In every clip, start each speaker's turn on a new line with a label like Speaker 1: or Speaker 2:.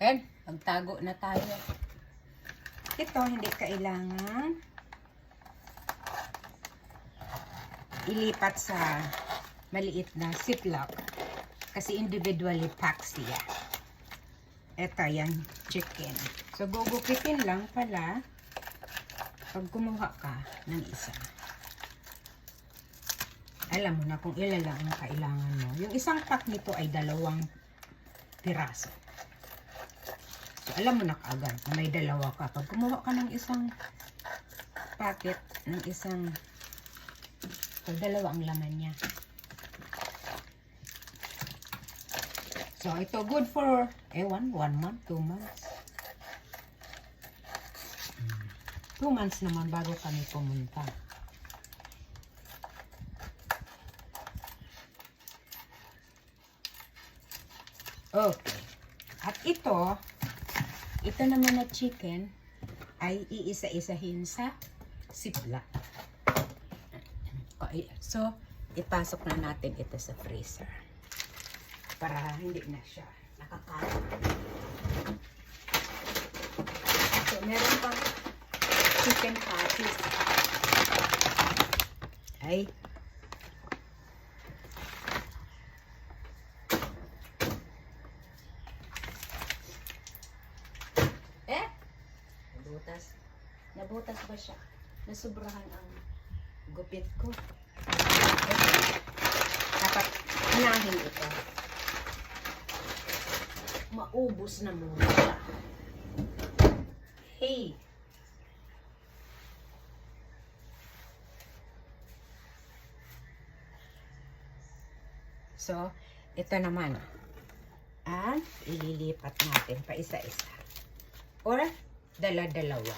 Speaker 1: And, magtago na tayo. Ito, hindi kailangan ilipat sa maliit na ziplock. Kasi individually packed siya. Ito, yan, chicken. So, gugupitin lang pala pag kumuha ka ng isa. Alam mo na kung ilan lang ang kailangan mo. Yung isang pack nito ay 2 piraso. So, alam mo na kaagad na may 2 ka. Pag kumuha ka ng isang packet, ng isang, so 2 ang laman niya. So, ito good for, 1 month, 2 months. 2 months naman bago kami pumunta. Okay. At ito naman na chicken ay iisa-isahin sa ziplock. Okay. So, ipasok na natin ito sa freezer. Para hindi na siya nakakalat. So, meron pang chicken patties. Ay. Nabutas ba siya? Nasubrahan ang gupit ko. Dapat hinahin ito. Maubos na muna siya. Hey! So, ito naman. Ang ililipat natin pa isa-isa. Or, dala-dalawa.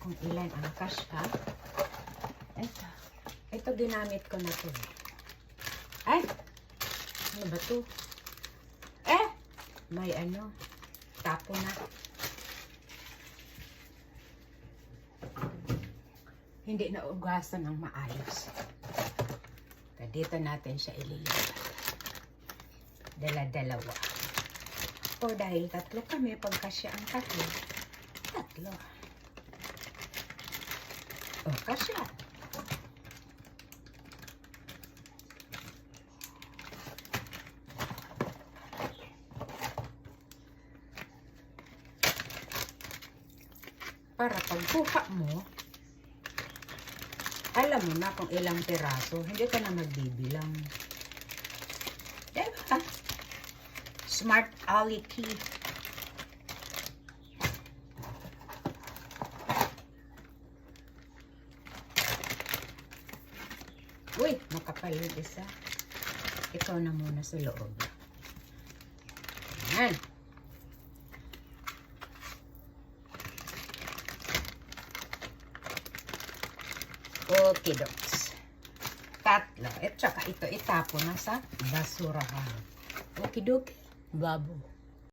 Speaker 1: Kung ilan ang kasya. Ito ginamit ko na ito. Ay! Ano ba ito? May tapo na. Hindi na ugasan ng maayos. Dito natin siya ililipat. Dala-dalawa. O dahil 3 kami, pagkasya ang 3. O, kasya. Para pagkuha mo, alam mo na kung ilang piraso, hindi ka na magbibilang. Diba? Smart Ali key. Uy, makapal yung isa. Ikaw na muna sa loob. Ayan. Okay, dogs. 3. At saka ito itapo na sa basurahan. Okay, dogs. Babo.